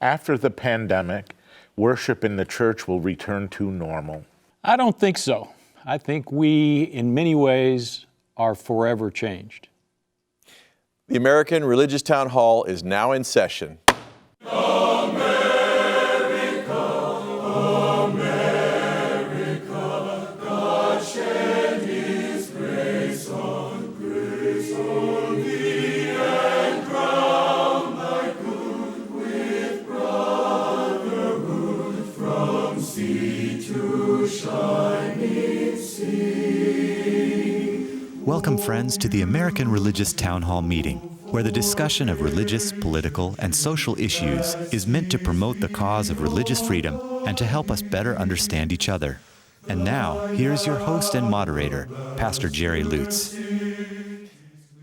after the pandemic, worship in the church will return to normal? I don't think so. I think we, in many ways, are forever changed. The American Religious Town Hall is now in session. Welcome, friends, to the American Religious Town Hall meeting, where the discussion of religious, political, and social issues is meant to promote the cause of religious freedom and to help us better understand each other. And now, here's your host and moderator, Pastor Jerry Lutz.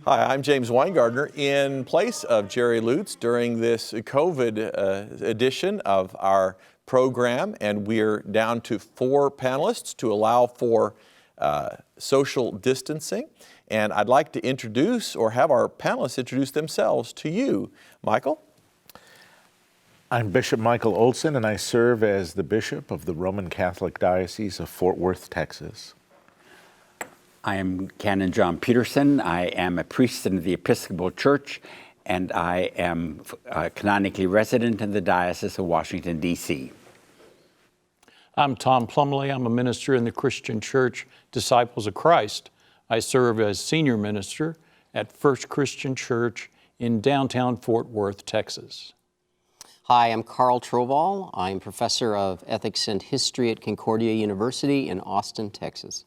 Hi, I'm James Weingartner in place of Jerry Lutz during this COVID edition of our program, and we're down to 4 panelists to allow for social distancing. And I'd like to introduce or have our panelists introduce themselves to you. Michael? I'm Bishop Michael Olson, and I serve as the Bishop of the Roman Catholic Diocese of Fort Worth, Texas. I am Canon John Peterson. I am a priest in the Episcopal Church, and I am canonically resident in the Diocese of Washington, D.C. I'm Tom Plumley. I'm a minister in the Christian Church Disciples of Christ. I serve as senior minister at First Christian Church in downtown Fort Worth, Texas. Hi, I'm Carl Trovall. I'm professor of ethics and history at Concordia University in Austin, Texas.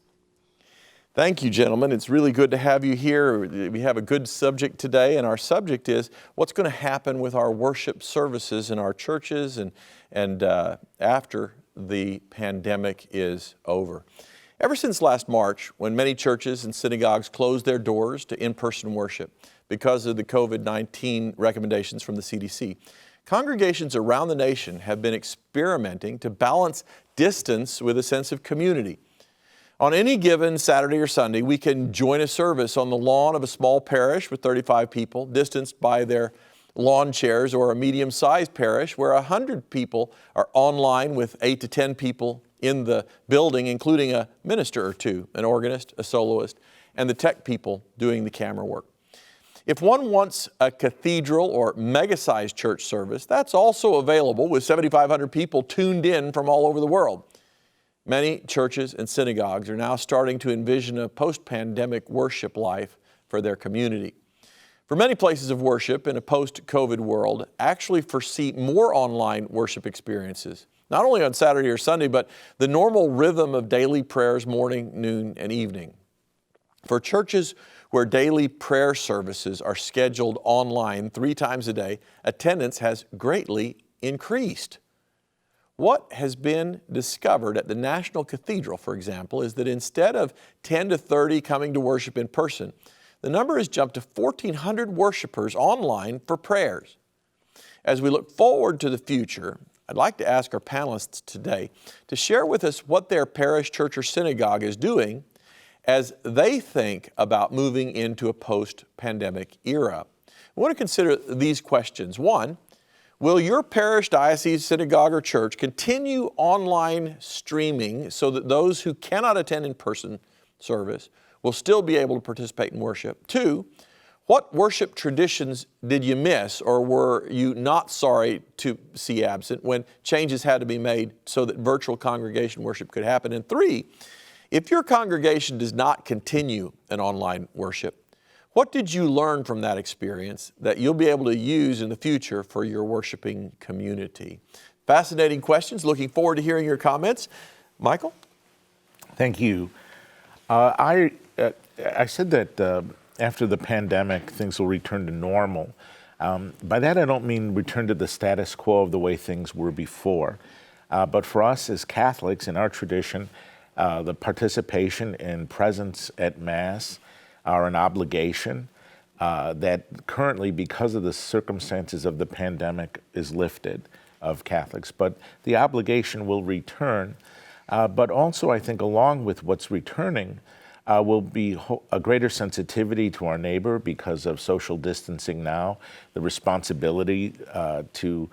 Thank you, gentlemen. It's really good to have you here. We have a good subject today, and our subject is what's going to happen with our worship services in our churches and after the pandemic is over. Ever since last March, when many churches and synagogues closed their doors to in-person worship because of the COVID-19 recommendations from the CDC, congregations around the nation have been experimenting to balance distance with a sense of community. On any given Saturday or Sunday, we can join a service on the lawn of a small parish with 35 people, distanced by their lawn chairs, or a medium-sized parish where 100 people are online with 8 to 10 people in the building, including a minister or two, an organist, a soloist, and the tech people doing the camera work. If one wants a cathedral or mega-sized church service, that's also available with 7,500 people tuned in from all over the world. Many churches and synagogues are now starting to envision a post-pandemic worship life for their community. For many places of worship in a post-COVID world actually foresee more online worship experiences, not only on Saturday or Sunday, but the normal rhythm of daily prayers morning, noon, and evening. For churches where daily prayer services are scheduled online 3 times a day, attendance has greatly increased. What has been discovered at the National Cathedral, for example, is that instead of 10 to 30 coming to worship in person, the number has jumped to 1,400 worshipers online for prayers. As we look forward to the future, I'd like to ask our panelists today to share with us what their parish, church, or synagogue is doing as they think about moving into a post-pandemic era. I want to consider these questions. 1, will your parish, diocese, synagogue, or church continue online streaming so that those who cannot attend in-person service will still be able to participate in worship? 2, what worship traditions did you miss or were you not sorry to see absent when changes had to be made so that virtual congregation worship could happen? And 3, if your congregation does not continue an online worship, what did you learn from that experience that you'll be able to use in the future for your worshiping community? Fascinating questions. Looking forward to hearing your comments. Michael? Thank you. I said that after the pandemic, things will return to normal. By that, I don't mean return to the status quo of the way things were before. But for us as Catholics, in our tradition, the participation and presence at Mass are an obligation that currently, because of the circumstances of the pandemic, is lifted of Catholics. But the obligation will return. But also, I think, along with what's returning, will be a greater sensitivity to our neighbor because of social distancing now, the responsibility to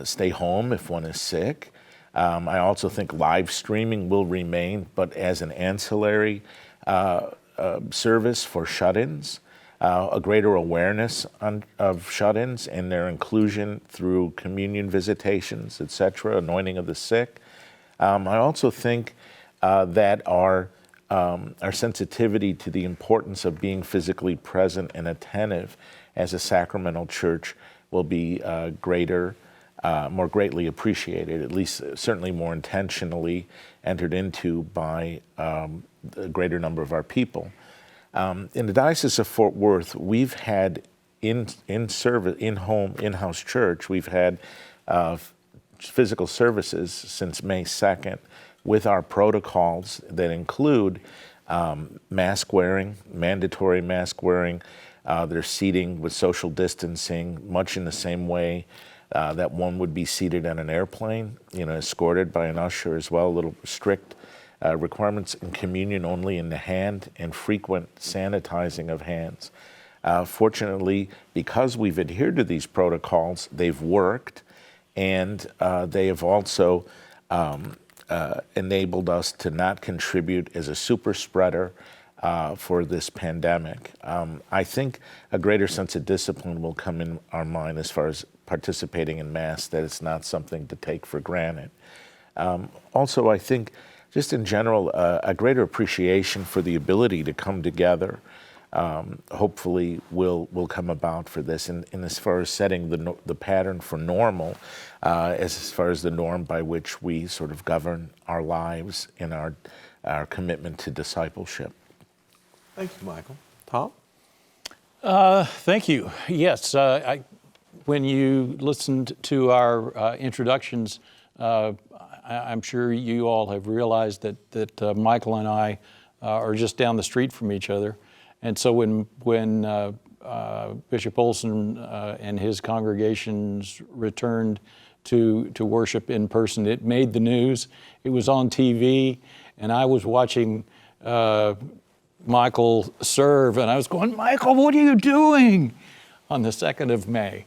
stay home if one is sick. I also think live streaming will remain, but as an ancillary service for shut-ins, a greater awareness of shut-ins and their inclusion through communion visitations, etc., anointing of the sick. I also think that our sensitivity to the importance of being physically present and attentive as a sacramental church will be more greatly appreciated, at least certainly more intentionally entered into by the greater number of our people. In the Diocese of Fort Worth, we've had in-house church, we've had physical services since May 2nd with our protocols that include mask wearing, mandatory mask wearing. There's seating with social distancing, much in the same way that one would be seated on an airplane, escorted by an usher as well. A little strict requirements in communion only in the hand and frequent sanitizing of hands. Fortunately, because we've adhered to these protocols, they've worked, and they have also enabled us to not contribute as a super spreader for this pandemic. I think a greater sense of discipline will come in our mind as far as participating in Mass, that it's not something to take for granted. Also, I think just in general, a greater appreciation for the ability to come together hopefully will come about for this. And as far as setting the pattern for normal, as far as the norm by which we sort of govern our lives and our commitment to discipleship. Thank you, Michael. Tom? Thank you. Yes, when you listened to our introductions, I'm sure you all have realized that Michael and I are just down the street from each other. And so when Bishop Olson and his congregations returned to worship in person, it made the news. It was on TV, and I was watching Michael serve, and I was going, Michael, what are you doing? On the 2nd of May.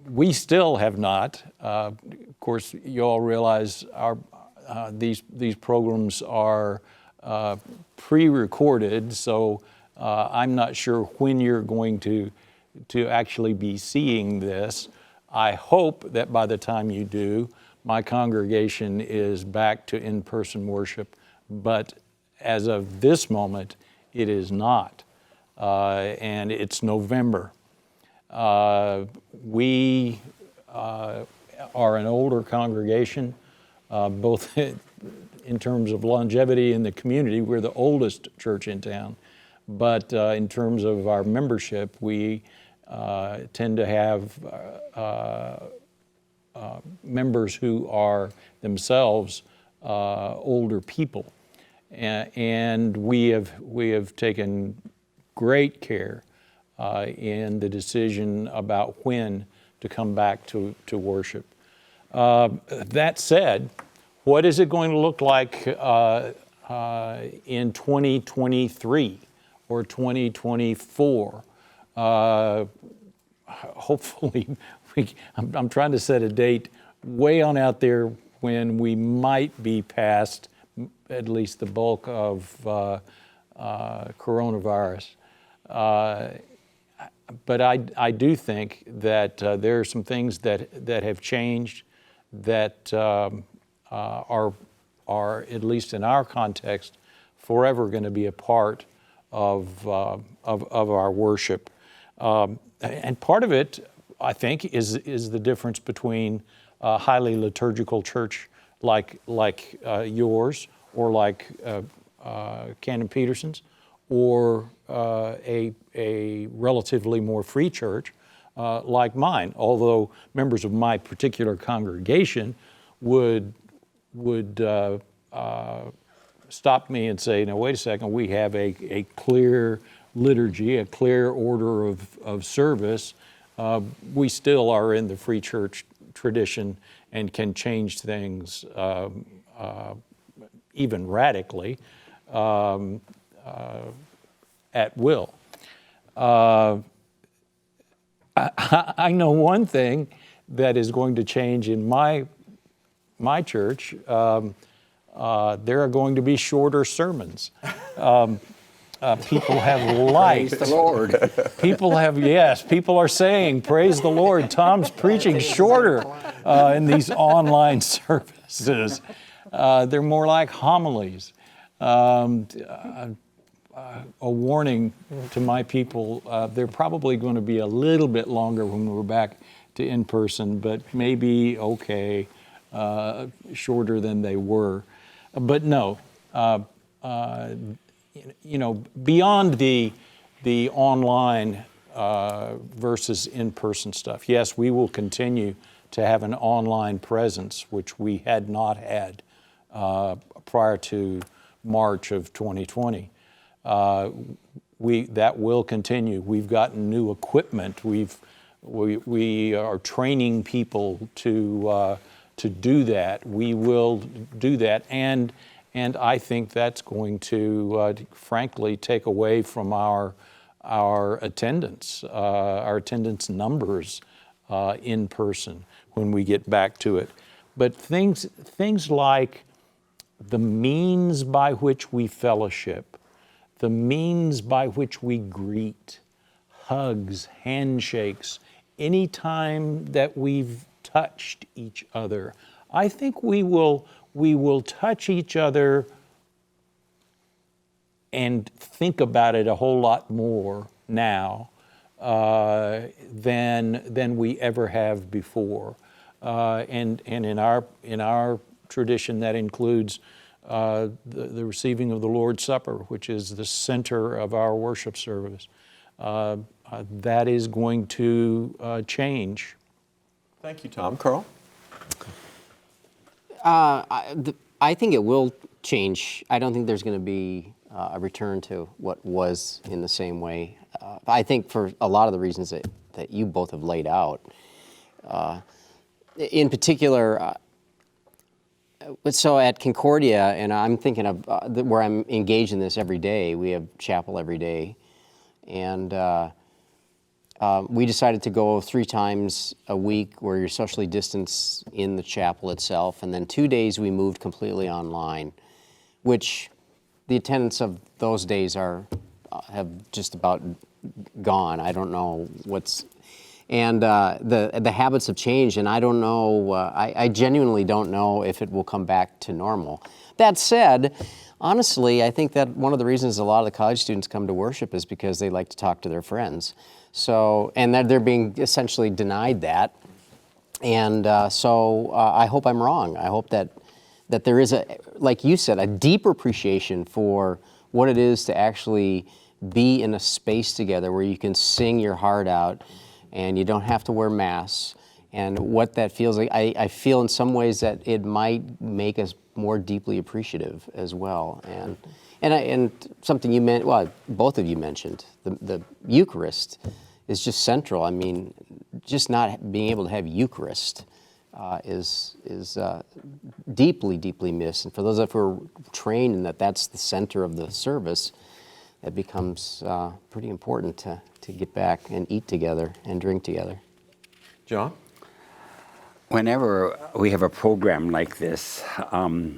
We still have not. Of course, you all realize these programs are pre-recorded, so I'm not sure when you're going to actually be seeing this. I hope that by the time you do, my congregation is back to in-person worship, but as of this moment, it is not, and it's November. We are an older congregation, both in terms of longevity in the community. We're the oldest church in town, but in terms of our membership, we tend to have members who are themselves older people. And we have taken great care in the decision about when to come back to worship. That said, what is it going to look like in 2023 or 2024? Hopefully, I'm trying to set a date way on out there when we might be past at least the bulk of coronavirus. But I do think that there are some things that have changed that are, at least in our context, forever going to be a part of our worship. And part of it, I think, is the difference between a highly liturgical church like yours, or like Canon Peterson's, or a relatively more free church like mine. Although members of my particular congregation would stop me and say, "Now wait a second, we have a clear liturgy, a clear order of service. We still are in the free church tradition and can change things even radically at will." I know one thing, that is going to change in my church. There are going to be shorter sermons. People have liked. Praise the Lord. People are saying, praise the Lord, Tom's preaching shorter in these online services. They're more like homilies. A warning to my people, they're probably going to be a little bit longer when we're back to in-person, but maybe shorter than they were. But no, beyond the online versus in-person stuff, yes, we will continue to have an online presence, which we had not had prior to March of 2020. That will continue. We've gotten new equipment. We are training people to do that. We will do that, and I think that's going to, frankly, take away from our attendance numbers in person when we get back to it. But things like the means by which we fellowship, the means by which we greet, hugs, handshakes, any time that we've touched each other, I think we will touch each other and think about it a whole lot more now than we ever have before. And in our tradition, that includes the receiving of the Lord's Supper, which is the center of our worship service. That is going to change. Thank you, Tom. Carl? I think it will change. I don't think there's going to be a return to what was in the same way. I think for a lot of the reasons that you both have laid out. In particular, so at Concordia, and I'm thinking of where I'm engaged in this every day, we have chapel every day, and we decided to go 3 times a week where you're socially distanced in the chapel itself, and then 2 days we moved completely online, which the attendance of those days have just about gone. I don't know what's, and the habits have changed, and I don't know, I genuinely don't know if it will come back to normal. That said, honestly, I think that one of the reasons a lot of the college students come to worship is because they like to talk to their friends. So, and that they're being essentially denied that. And so I hope I'm wrong. I hope that there is like you said, a deeper appreciation for what it is to actually be in a space together where you can sing your heart out and you don't have to wear masks, and what that feels like. I feel in some ways that it might make us more deeply appreciative as well. And something you meant, well, both of you mentioned, the Eucharist is just central. I mean, just not being able to have Eucharist is deeply, deeply missed. And for those of us who are trained in that's the center of the service, it becomes pretty important to get back and eat together and drink together. John? Whenever we have a program like this, a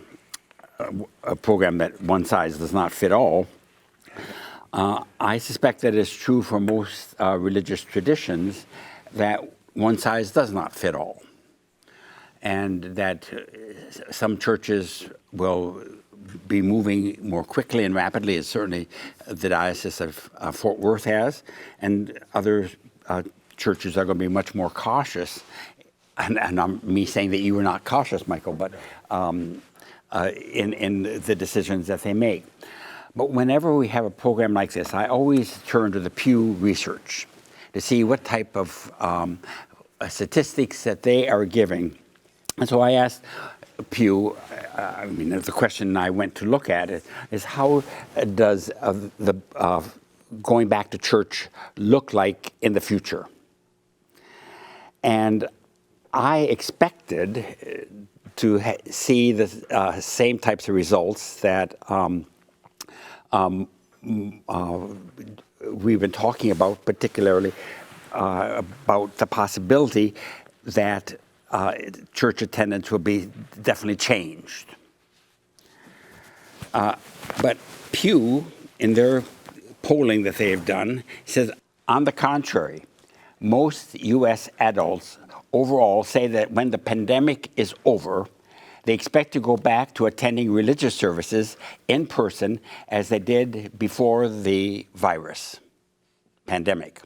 program that one size does not fit all, I suspect that it's true for most religious traditions that one size does not fit all. And that some churches will be moving more quickly and rapidly, as certainly the Diocese of Fort Worth has, and other churches are going to be much more cautious. And I'm me saying that you were not cautious, Michael, but in the decisions that they make. But whenever we have a program like this, I always turn to the Pew Research to see what type of statistics that they are giving. And so I asked Pew, the question I went to look at is how does the going back to church look like in the future? And I expected to see the same types of results that we've been talking about, particularly about the possibility that church attendance will be definitely changed. But Pew, in their polling that they have done, says, on the contrary, most U.S. adults overall say that when the pandemic is over, they expect to go back to attending religious services in person as they did before the virus pandemic.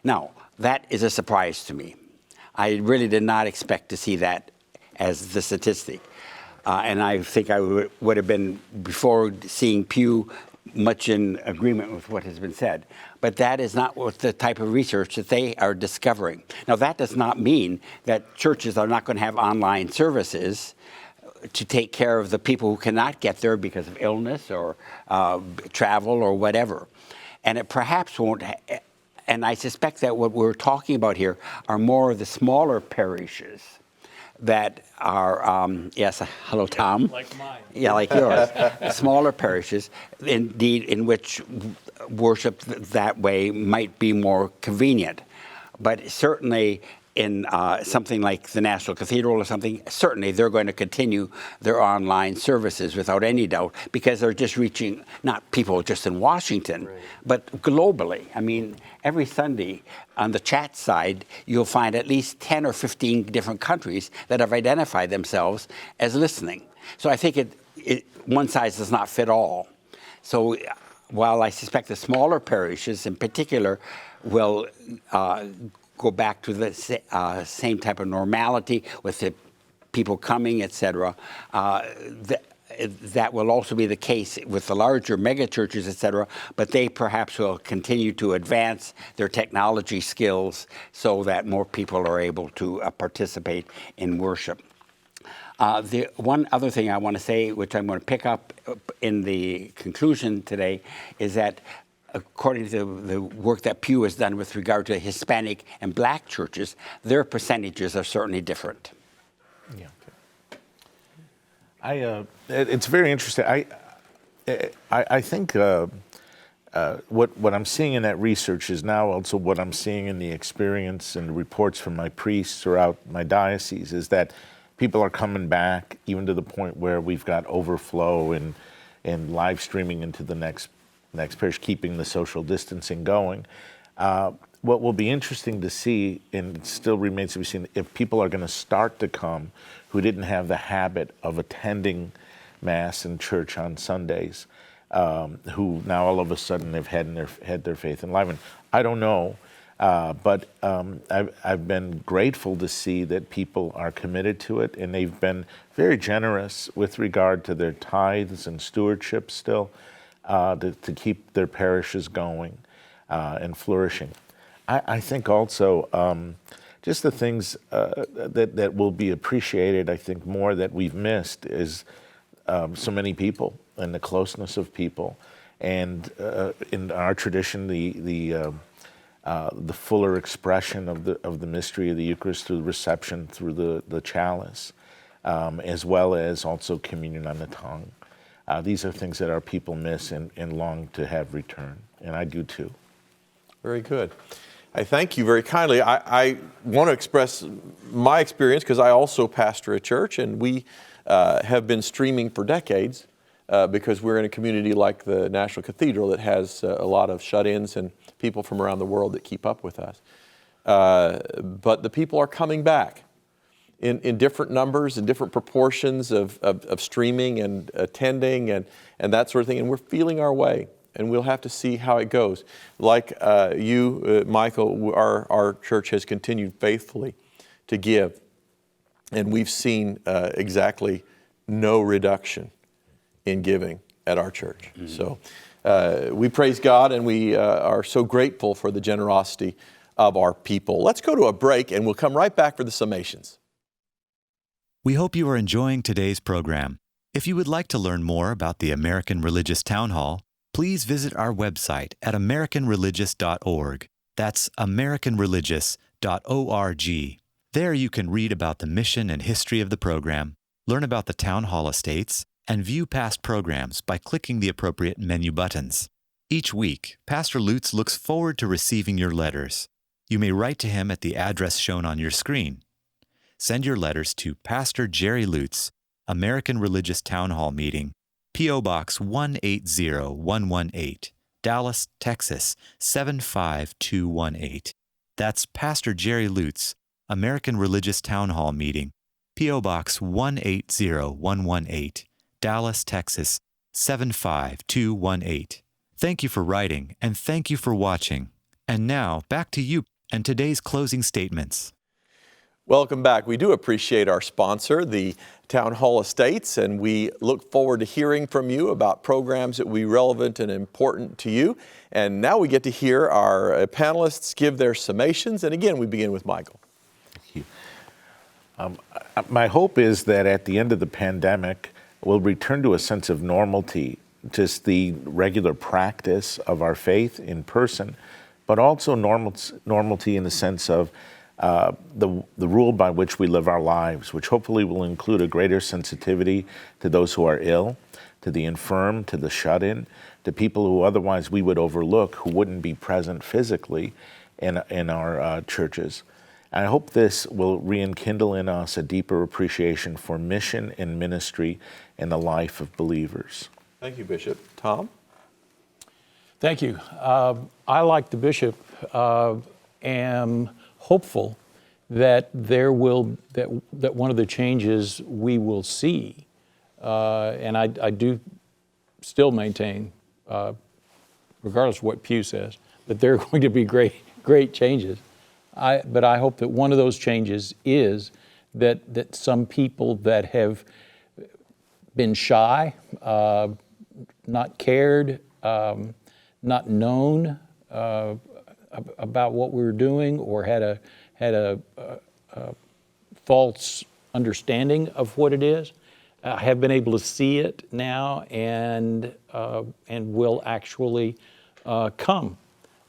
Now, that is a surprise to me. I really did not expect to see that as the statistic. And I think I would have been, before seeing Pew, much in agreement with what has been said. But that is not what the type of research that they are discovering. Now, that does not mean that churches are not going to have online services to take care of the people who cannot get there because of illness or travel or whatever. And it perhaps won't, and I suspect that what we're talking about here are more of the smaller parishes that are, yes, hello, Tom. Like mine. Yeah, like yours. Smaller parishes, indeed, in which worship that way might be more convenient. But certainly in something like the National Cathedral or something, certainly they're going to continue their online services without any doubt, because they're just reaching not people just in Washington, but globally. I mean, every Sunday on the chat side, you'll find at least 10 or 15 different countries that have identified themselves as listening. So I think one size does not fit all. So while I suspect the smaller parishes in particular will go back to the same type of normality with the people coming, etc., that will also be the case with the larger mega churches, etc., but they perhaps will continue to advance their technology skills so that more people are able to participate in worship. The one other thing I want to say, which I'm going to pick up in the conclusion today, is that according to the work that Pew has done with regard to Hispanic and Black churches, their percentages are certainly different. Yeah. It's very interesting. I think what I'm seeing in that research is now also what I'm seeing in the experience and the reports from my priests throughout my diocese, is that people are coming back, even to the point where we've got overflow and live streaming into the next parish, keeping the social distancing going. What will be interesting to see, and it still remains to be seen, if people are going to start to come who didn't have the habit of attending Mass and church on Sundays, who now all of a sudden have had their faith enlivened. I don't know, but I've been grateful to see that people are committed to it, and they've been very generous with regard to their tithes and stewardship still, to keep their parishes going and flourishing. I think also just the things that will be appreciated, I think, more that we've missed is so many people and the closeness of people, and in our tradition, the fuller expression of the mystery of the Eucharist through the reception, through the chalice, as well as also communion on the tongue. These are things that our people miss and long to have return, and I do too. Very good. I thank you very kindly. I want to express my experience because I also pastor a church, and we have been streaming for decades because we're in a community like the National Cathedral that has a lot of shut-ins and people from around the world that keep up with us. But the people are coming back in different numbers and different proportions of streaming and attending and that sort of thing, and we're feeling our way. And we'll have to see how it goes. Like you, Michael, our church has continued faithfully to give. And we've seen exactly no reduction in giving at our church. Mm-hmm. So we praise God, and we are so grateful for the generosity of our people. Let's go to a break, and we'll come right back for the summations. We hope you are enjoying today's program. If you would like to learn more about the American Religious Town Hall, please visit our website at americanreligious.org. That's americanreligious.org. There you can read about the mission and history of the program, learn about the Town Hall estates, and view past programs by clicking the appropriate menu buttons. Each week, Pastor Lutz looks forward to receiving your letters. You may write to him at the address shown on your screen. Send your letters to Pastor Jerry Lutz, American Religious Town Hall Meeting, P.O. Box 180118, Dallas, Texas 75218. That's Pastor Jerry Lutz, American Religious Town Hall Meeting, P.O. Box 180118, Dallas, Texas 75218. Thank you for writing, and thank you for watching. And now, back to you and today's closing statements. Welcome back. We do appreciate our sponsor, the Town Hall Estates, and we look forward to hearing from you about programs that will be relevant and important to you. And now we get to hear our panelists give their summations. And again, we begin with Michael. Thank you. My hope is that at the end of the pandemic, we'll return to a sense of normalcy, just the regular practice of our faith in person, but also normalcy in the sense of the rule by which we live our lives, which hopefully will include a greater sensitivity to those who are ill, to the infirm, to the shut-in, to people who otherwise we would overlook, who wouldn't be present physically in our churches. And I hope this will rekindle in us a deeper appreciation for mission and ministry in the life of believers. Thank you, Bishop. Tom? Thank you. I, like the bishop, am hopeful that that one of the changes we will see, and I do still maintain, regardless of what Pew says, that there are going to be great changes. But I hope that one of those changes is that some people that have been shy, not cared, not known about what we were doing, or had a false understanding of what it is, have been able to see it now and will actually come,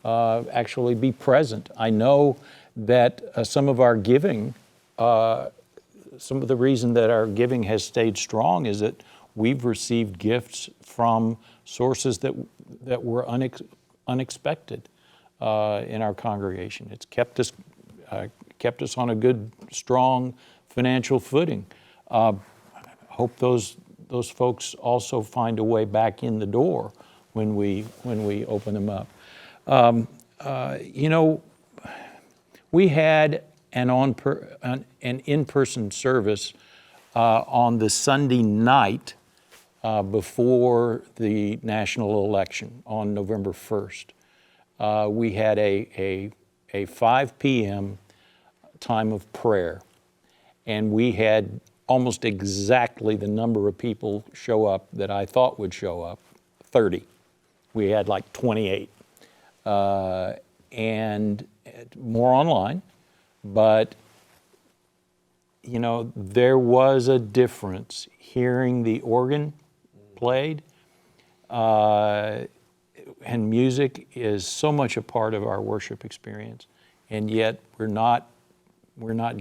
actually be present. I know that some of our giving, some of the reason that our giving has stayed strong is that we've received gifts from sources that were unexpected in our congregation. It's kept us on a good, strong financial footing. Hope those folks also find a way back in the door when we open them up. We had an in-person service on the Sunday night before the national election on November 1st. We had a 5 p.m. time of prayer, and we had almost exactly the number of people show up that I thought would show up, 30. We had like 28, and more online, but there was a difference hearing the organ played, and music is so much a part of our worship experience, and yet we're not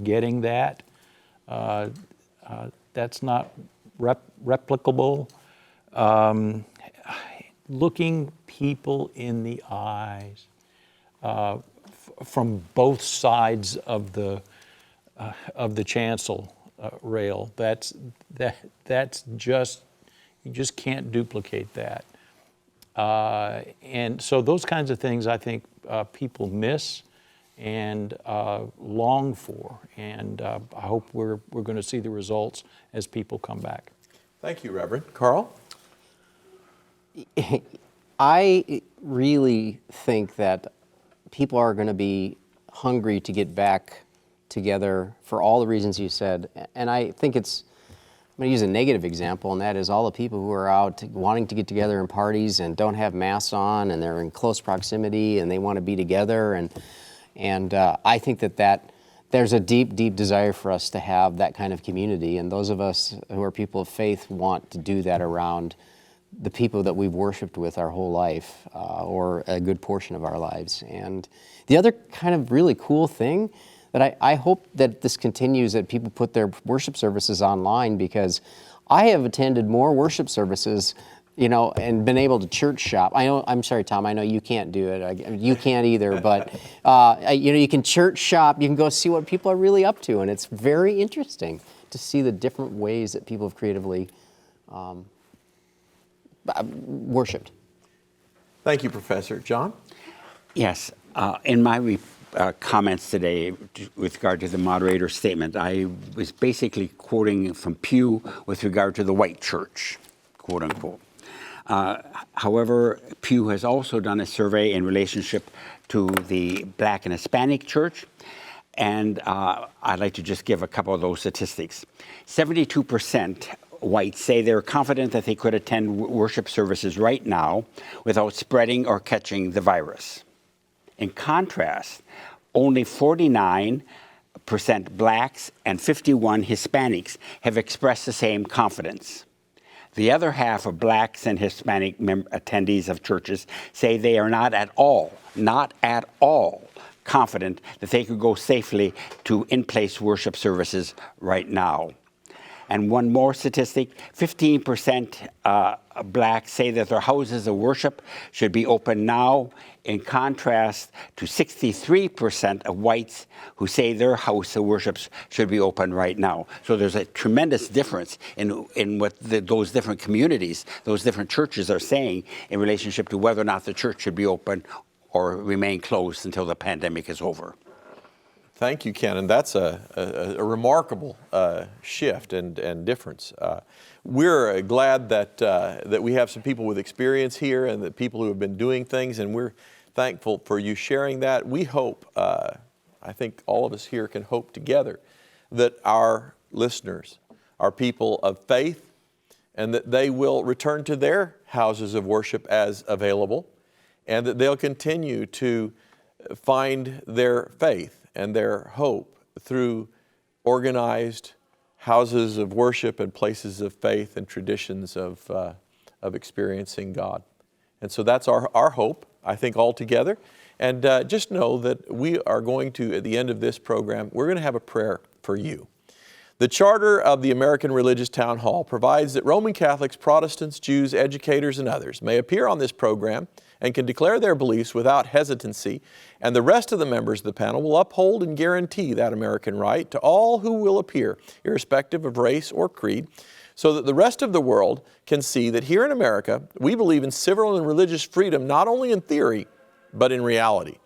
getting that. That's not replicable. Looking people in the eyes from both sides of the chancel rail. That's just, you just can't duplicate that. And so those kinds of things I think people miss and long for, and I hope we're going to see the results as people come back. Thank you, Reverend. Carl? I really think that people are going to be hungry to get back together for all the reasons you said. And I think I'm going to use a negative example, and that is all the people who are out wanting to get together in parties and don't have masks on, and they're in close proximity and they want to be together. And I think that there's a deep, deep desire for us to have that kind of community. And those of us who are people of faith want to do that around the people that we've worshiped with our whole life, or a good portion of our lives. And the other kind of really cool thing that I hope that this continues, that people put their worship services online, because I have attended more worship services you know, and been able to church shop. I'm sorry, Tom, I know you can't do it. You can't either, but, you know, you can church shop, you can go see what people are really up to, and it's very interesting to see the different ways that people have creatively worshipped. Thank you, Professor. John? Yes. In my comments today with regard to the moderator's statement, I was basically quoting from Pew with regard to the white church, quote unquote. However, Pew has also done a survey in relationship to the Black and Hispanic church, and I'd like to just give a couple of those statistics. 72% whites say they're confident that they could attend worship services right now without spreading or catching the virus. In contrast, only 49% blacks and 51% Hispanics have expressed the same confidence. The other half of blacks and Hispanic attendees of churches say they are not at all confident that they could go safely to in-place worship services right now. And one more statistic, 15% blacks say that their houses of worship should be open now, in contrast to 63% of whites who say their house of worship should be open right now. So there's a tremendous difference in what those different communities, those different churches are saying in relationship to whether or not the church should be open or remain closed until the pandemic is over. Thank you, Ken, and that's a remarkable shift and difference. We're glad that we have some people with experience here and that people who have been doing things, and we're thankful for you sharing that. We hope, I think all of us here can hope together, that our listeners are people of faith and that they will return to their houses of worship as available, and that they'll continue to find their faith and their hope through organized houses of worship and places of faith and traditions of experiencing God. And so that's our hope, I think, all together. And just know that we are going to, at the end of this program, we're going to have a prayer for you. The charter of the American Religious Town Hall provides that Roman Catholics, Protestants, Jews, educators, and others may appear on this program and can declare their beliefs without hesitancy, and the rest of the members of the panel will uphold and guarantee that American right to all who will appear, irrespective of race or creed, so that the rest of the world can see that here in America, we believe in civil and religious freedom, not only in theory, but in reality.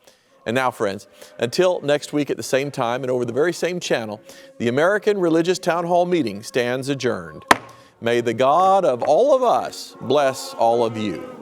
And now, friends, until next week at the same time and over the very same channel, the American Religious Town Hall meeting stands adjourned. May the God of all of us bless all of you.